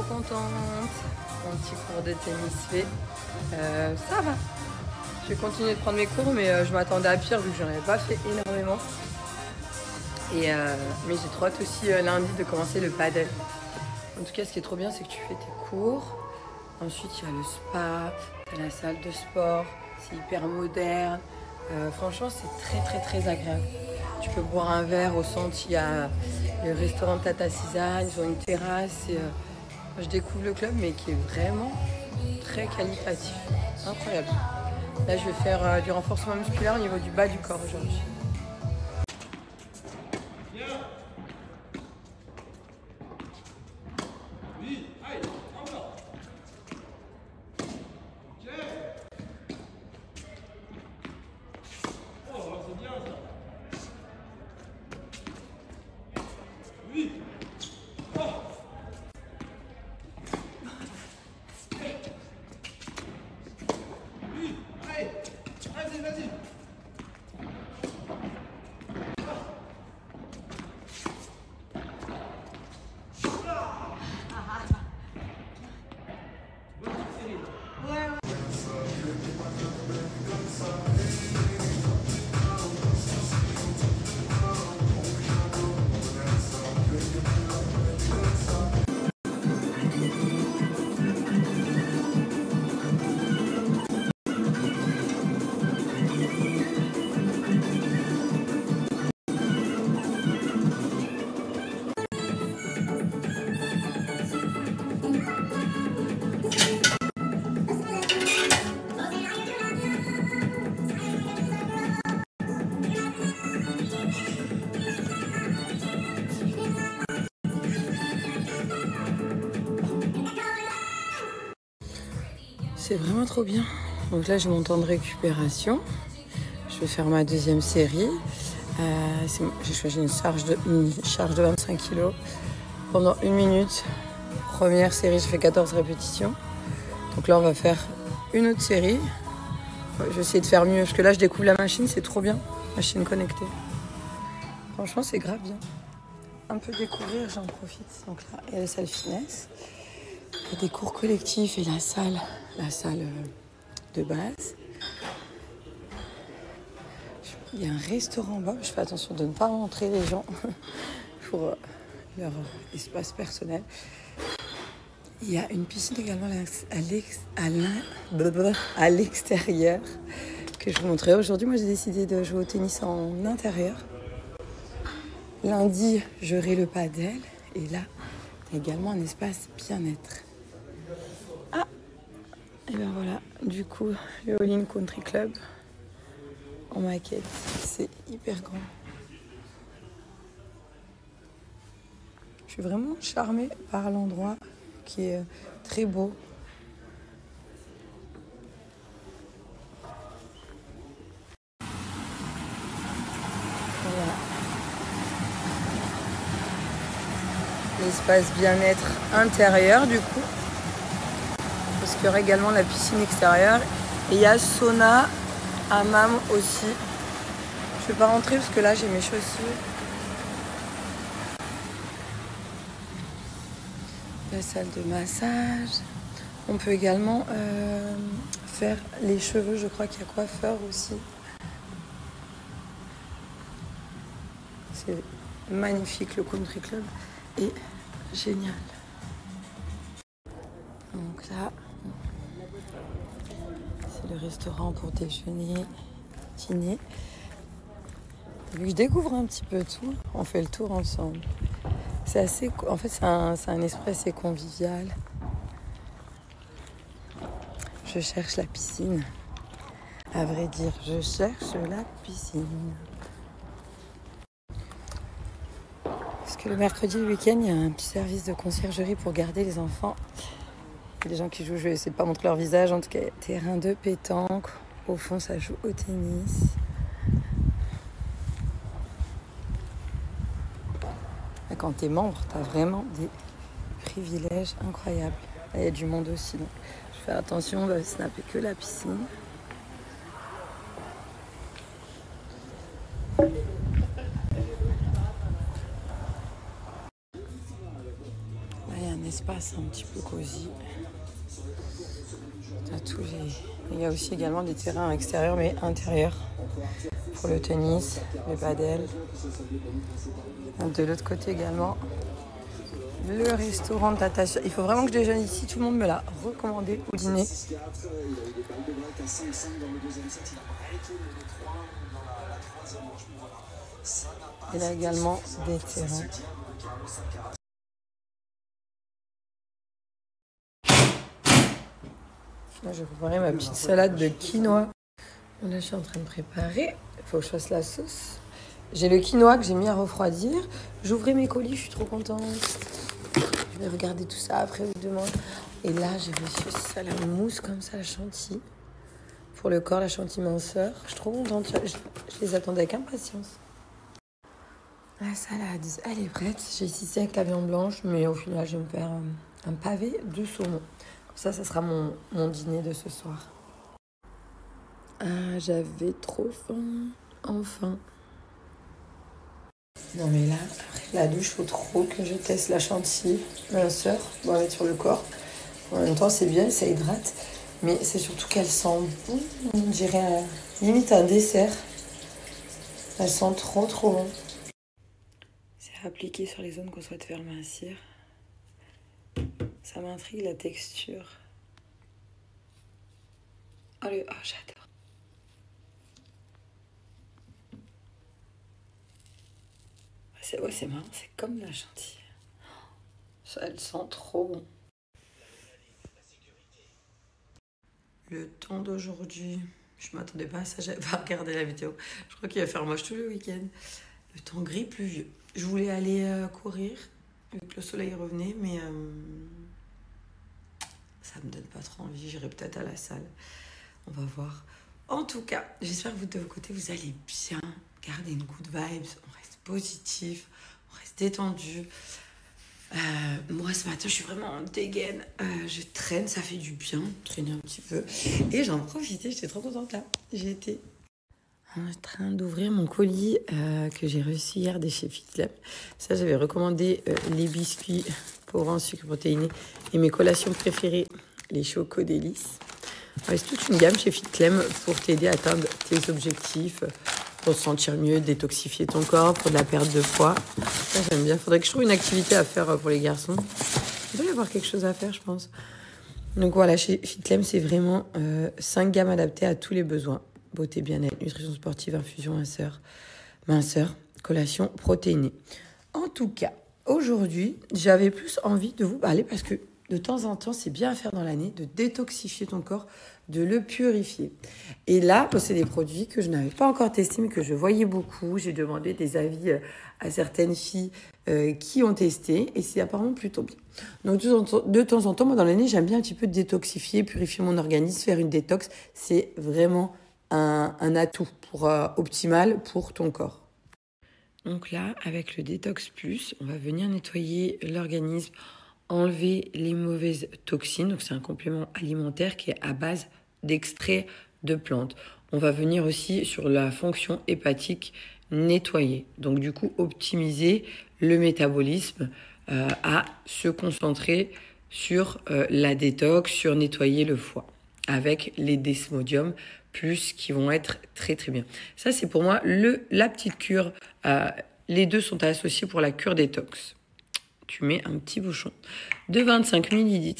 contente. Mon petit cours de tennis fait. Ça va. Je vais continuer de prendre mes cours, mais je m'attendais à pire vu que j'en avais pas fait énormément. Mais j'ai trop hâte aussi lundi de commencer le paddle. En tout cas, ce qui est trop bien, c'est que tu fais tes cours. Ensuite, il y a le spa, il y a la salle de sport. C'est hyper moderne. Franchement, c'est très, très, très agréable. Tu peux boire un verre au centre. Il y a le restaurant Tata Suzanne. Ils ont une terrasse. Je découvre le club, mais qui est vraiment très qualitatif. Incroyable. Là, je vais faire du renforcement musculaire au niveau du bas du corps aujourd'hui. C'est vraiment trop bien. Donc là, j'ai mon temps de récupération. Je vais faire ma deuxième série. J'ai choisi une charge de 25 kg pendant 1 minute. Première série, j'ai fait 14 répétitions. Donc là, on va faire une autre série. Je vais essayer de faire mieux parce que là, je découvre la machine. C'est trop bien. Machine connectée. Franchement, c'est grave bien. Un peu découvrir, j'en profite. Donc là, il y a la salle fitness. Il y a des cours collectifs et la salle de base. Il y a un restaurant en bas. Je fais attention de ne pas montrer les gens pour leur espace personnel. Il y a une piscine également à l'extérieur que je vous montrerai. Aujourd'hui, moi, j'ai décidé de jouer au tennis en intérieur. Lundi, j'aurai le paddle. Et là, il y a également un espace bien-être. Et ben voilà, du coup, le All-in Country Club en maquette, c'est hyper grand. Je suis vraiment charmée par l'endroit qui est très beau. Voilà. L'espace bien-être intérieur du coup. Parce qu'il y aura également la piscine extérieure. Et il y a sauna, hammam aussi. Je ne vais pas rentrer parce que là j'ai mes chaussures. La salle de massage. On peut également faire les cheveux. Je crois qu'il y a coiffeur aussi. C'est magnifique, le country club est génial. Donc là, c'est le restaurant pour déjeuner, dîner. Vu que je découvre un petit peu tout, on fait le tour ensemble. C'est assez, en fait, c'est un esprit assez convivial. Je cherche la piscine. À vrai dire, je cherche la piscine. Parce que le mercredi, le week-end, il y a un petit service de conciergerie pour garder les enfants. Il y a des gens qui jouent, je vais essayer de ne pas montrer leur visage. En tout cas, terrain de pétanque. Au fond, ça joue au tennis. Et quand tu es membre, tu as vraiment des privilèges incroyables. Il y a du monde aussi. Donc, je fais attention, on va snapper que la piscine. espace un petit peu cosy. Il y a aussi également des terrains extérieurs mais intérieurs pour le tennis, le padel. De l'autre côté également, le restaurant de Tata. Il faut vraiment que je déjeune ici, tout le monde me l'a recommandé au dîner. Il y a également des terrains. Là, je vais préparer ma petite salade de quinoa. Là, je suis en train de préparer. Il faut que je fasse la sauce. J'ai le quinoa que j'ai mis à refroidir. J'ouvrais mes colis, je suis trop contente. Je vais regarder tout ça après ou demain. Et là, j'ai reçu ça, la mousse comme ça, la chantilly. Pour le corps, la chantilly minceur. Je suis trop contente. Je les attendais avec impatience. La salade, elle est prête. J'ai ici avec la viande blanche, mais au final, je vais me faire un pavé de saumon. Ça sera mon dîner de ce soir. Ah, j'avais trop faim. Enfin. Non mais là, après la douche, il faut trop que je teste la chantilly minceur. On va mettre sur le corps. En même temps, c'est bien, ça hydrate. Mais c'est surtout qu'elle sent bon. On dirait limite un dessert. Elle sent trop bon. C'est appliqué sur les zones qu'on souhaite faire mincir. Ça m'intrigue la texture. Oh, j'adore. C'est marrant, c'est comme la chantilly. Ça, elle sent trop bon. Le temps d'aujourd'hui, je m'attendais pas à ça, j'avais pas regardé la vidéo. Je crois qu'il va faire moche tout le week-end. Le temps gris pluvieux. Je voulais aller courir, vu que le soleil revenait, mais ça me donne pas trop envie. J'irai peut-être à la salle. On va voir. En tout cas, j'espère que vous, de votre côté, vous allez bien. Gardez une good vibes. On reste positif. On reste détendu. Moi, ce matin, je suis vraiment en dégaine. Je traîne, ça fait du bien. Traîner un petit peu. Et j'en profitais. J'étais trop contente là. J'étais en train d'ouvrir mon colis que j'ai reçu hier de chez FitClem. Ça, j'avais recommandé les biscuits pauvres en sucre protéiné et mes collations préférées, les Choco Délices. Ouais, c'est toute une gamme chez FitClem pour t'aider à atteindre tes objectifs, pour te sentir mieux, détoxifier ton corps, pour de la perte de poids. Ça, j'aime bien. Faudrait que je trouve une activité à faire pour les garçons. Il doit y avoir quelque chose à faire, je pense. Donc voilà, chez FitClem, c'est vraiment 5 gammes adaptées à tous les besoins. Beauté, bien-être, nutrition sportive, infusion, minceur, collation protéinée. En tout cas, aujourd'hui, j'avais plus envie de vous parler parce que de temps en temps, c'est bien à faire dans l'année de détoxifier ton corps, de le purifier. Et là, c'est des produits que je n'avais pas encore testés, mais que je voyais beaucoup. J'ai demandé des avis à certaines filles qui ont testé, et c'est apparemment plutôt bien. Donc, de temps en temps, moi, dans l'année, j'aime bien un petit peu détoxifier, purifier mon organisme, faire une détox. C'est vraiment un atout optimal pour ton corps. Donc là, avec le Détox Plus, on va venir nettoyer l'organisme, enlever les mauvaises toxines. Donc c'est un complément alimentaire qui est à base d'extraits de plantes. On va venir aussi sur la fonction hépatique nettoyer. Donc du coup, optimiser le métabolisme à se concentrer sur la détox, sur nettoyer le foie avec les Desmodium plus qui vont être très très bien. Ça c'est pour moi la petite cure. Les deux sont associés pour la cure détox. Tu mets un petit bouchon de 25 ml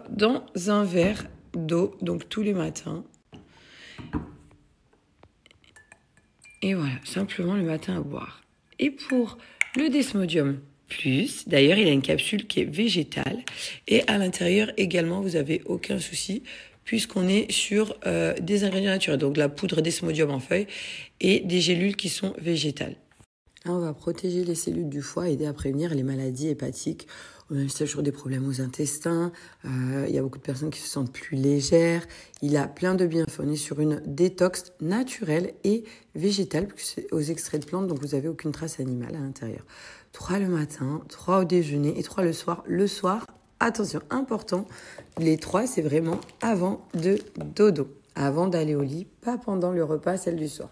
dans un verre d'eau, donc tous les matins. Et voilà, simplement le matin à boire. Et pour le Desmodium plus, d'ailleurs, il a une capsule qui est végétale. Et à l'intérieur également, vous n'avez aucun souci, puisqu'on est sur des ingrédients naturels. Donc de la poudre Desmodium en feuilles et des gélules qui sont végétales. Là, on va protéger les cellules du foie, aider à prévenir les maladies hépatiques. On a toujours des problèmes aux intestins. Il y a beaucoup de personnes qui se sentent plus légères. Il a plein de bienfaits. On est sur une détox naturelle et végétale, puisque c'est aux extraits de plantes, donc vous n'avez aucune trace animale à l'intérieur. 3 le matin, 3 au déjeuner et 3 le soir. Le soir, attention, important, les 3, c'est vraiment avant de dodo. Avant d'aller au lit, pas pendant le repas, celle du soir.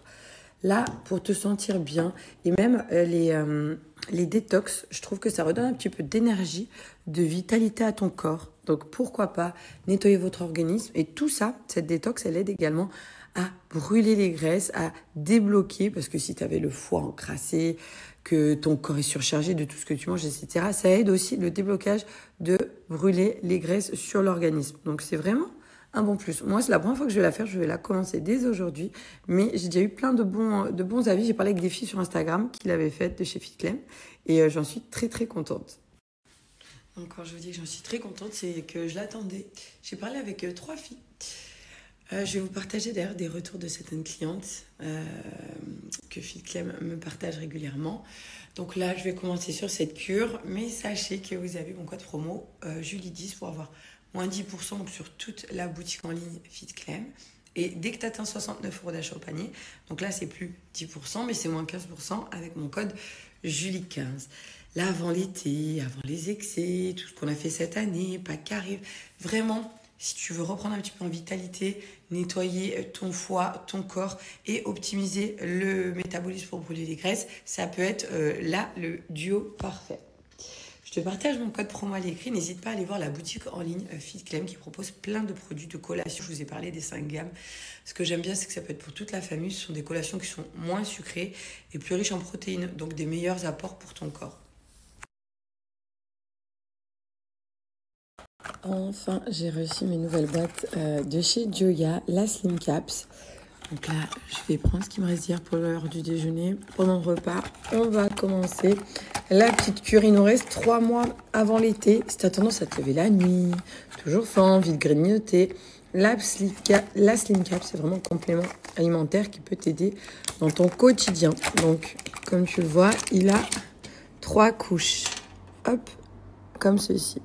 Là, pour te sentir bien, et même les détox, je trouve que ça redonne un petit peu d'énergie, de vitalité à ton corps. Donc pourquoi pas nettoyer votre organisme. Et tout ça, cette détox, elle aide également à brûler les graisses, à débloquer, parce que si tu avais le foie encrassé, que ton corps est surchargé de tout ce que tu manges, etc., ça aide aussi le déblocage de brûler les graisses sur l'organisme. Donc c'est vraiment un bon plus. Moi, c'est la première fois que je vais la faire, je vais la commencer dès aujourd'hui, mais j'ai déjà eu plein de bons avis. J'ai parlé avec des filles sur Instagram qui l'avaient faite de chez FitClem et j'en suis très très contente. Donc quand je vous dis que j'en suis très contente, c'est que je l'attendais. J'ai parlé avec 3 filles. Je vais vous partager d'ailleurs des retours de certaines clientes que FitClem me partage régulièrement. Donc là, je vais commencer sur cette cure, mais sachez que vous avez mon code promo Julie10 pour avoir moins 10% donc sur toute la boutique en ligne FitClem. Et dès que tu atteins 69 € d'achat au panier, donc là, c'est plus 10%, mais c'est moins 15% avec mon code Julie15. Là, avant l'été, avant les excès, tout ce qu'on a fait cette année, pas qu'arrive, vraiment... Si tu veux reprendre un petit peu en vitalité, nettoyer ton foie, ton corps et optimiser le métabolisme pour brûler les graisses, ça peut être là le duo parfait. Je te partage mon code promo à l'écrit. N'hésite pas à aller voir la boutique en ligne FitClem qui propose plein de produits de collation. Je vous ai parlé des 5 gammes. Ce que j'aime bien, c'est que ça peut être pour toute la famille. Ce sont des collations qui sont moins sucrées et plus riches en protéines, donc des meilleurs apports pour ton corps. Enfin, j'ai reçu mes nouvelles boîtes de chez Joya, la Slim Caps. Donc là, je vais prendre ce qu'il me reste hier pour l'heure du déjeuner. Pendant le repas, on va commencer la petite cure. Il nous reste 3 mois avant l'été. Si tu as tendance à te lever la nuit, toujours faim, envie de grignoter, la Slim Cap, c'est vraiment un complément alimentaire qui peut t'aider dans ton quotidien. Donc, comme tu le vois, il a 3 couches. Hop, comme ceci.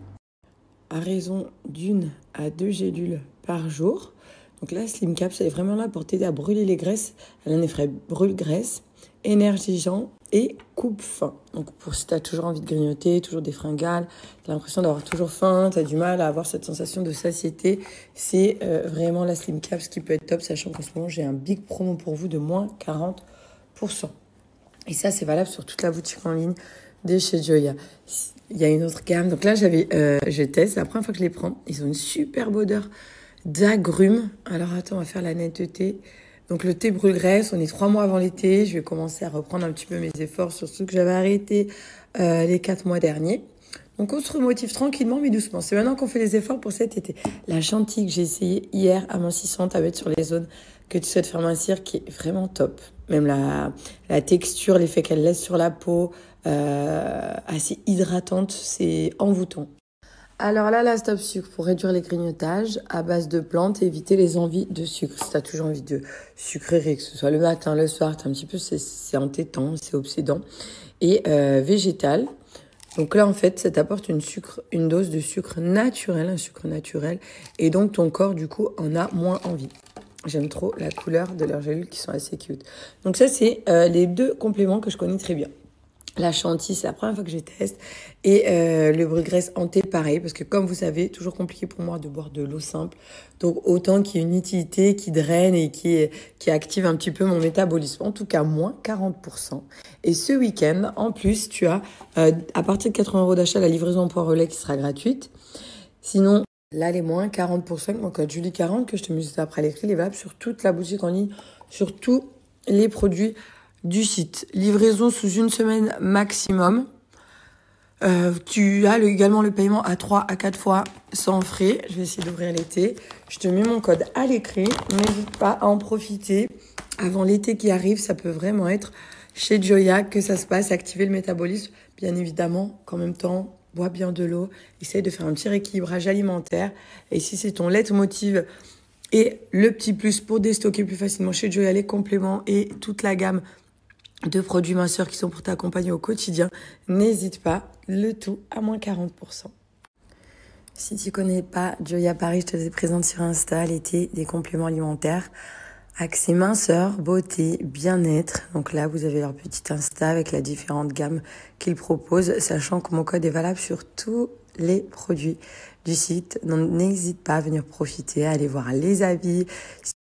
À raison d'1 à 2 gélules par jour. Donc là, Slim Caps, elle est vraiment là pour t'aider à brûler les graisses. Elle a un effet brûle-graisse, énergisant et coupe-faim. Donc pour si tu as toujours envie de grignoter, toujours des fringales, tu as l'impression d'avoir toujours faim, tu as du mal à avoir cette sensation de satiété, c'est vraiment la Slim Caps qui peut être top, sachant qu'en ce moment, j'ai un big promo pour vous de moins 40%. Et ça, c'est valable sur toute la boutique en ligne de chez Joya. Il y a une autre gamme. Donc là, je teste. C'est la première fois que je les prends. Ils ont une superbe odeur d'agrumes. Alors attends, on va faire la netteté. Donc le thé brûle-graisse, on est 3 mois avant l'été. Je vais commencer à reprendre un petit peu mes efforts sur ce que j'avais arrêté les 4 mois derniers. Donc on se remotive tranquillement mais doucement. C'est maintenant qu'on fait les efforts pour cet été. La chantilly que j'ai essayé hier amincissante à mettre sur les zones que tu souhaites faire mincir qui est vraiment top. Même la texture, l'effet qu'elle laisse sur la peau, assez hydratante, c'est envoûtant. Alors là, la stop sucre pour réduire les grignotages à base de plantes et éviter les envies de sucre. Si tu as toujours envie de sucrerie, que ce soit le matin, le soir, un petit peu, c'est entêtant, c'est obsédant. Et végétal. Donc là, en fait, ça t'apporte une dose de sucre naturel, un sucre naturel. Et donc, ton corps, du coup, en a moins envie. J'aime trop la couleur de leurs gélules qui sont assez cute. Donc ça, c'est les 2 compléments que je connais très bien. La chantilly, c'est la première fois que je teste. Et le brûle-graisse en thé, pareil. Parce que comme vous savez, toujours compliqué pour moi de boire de l'eau simple. Donc autant qu'il y ait une utilité qui draine et qui active un petit peu mon métabolisme. En tout cas, moins 40%. Et ce week-end, en plus, tu as à partir de 80 € d'achat la livraison en point relais qui sera gratuite. Sinon, là, les moins 40%, mon code Julie40 que je te mets juste après l'écrit, il est valable sur toute la boutique en ligne, sur tous les produits du site. Livraison sous 1 semaine maximum. Tu as également le paiement à 3 à 4 fois sans frais. Je vais essayer d'ouvrir l'été. Je te mets mon code à l'écrit. N'hésite pas à en profiter. Avant l'été qui arrive, ça peut vraiment être chez Joya que ça se passe, activer le métabolisme. Bien évidemment, qu'en même temps, bois bien de l'eau. Essaye de faire un petit rééquilibrage alimentaire. Et si c'est ton leitmotiv et le petit plus pour déstocker plus facilement chez Joya, les compléments et toute la gamme de produits minceurs qui sont pour t'accompagner au quotidien, n'hésite pas, le tout à moins 40%. Si tu connais pas Joya Paris, je te les présente sur Insta, l'été, des compléments alimentaires, accès minceur, beauté, bien-être. Donc là, vous avez leur petit Insta avec la différente gamme qu'ils proposent, sachant que mon code est valable sur tous les produits du site. Donc n'hésite pas à venir profiter, à aller voir les habits. Si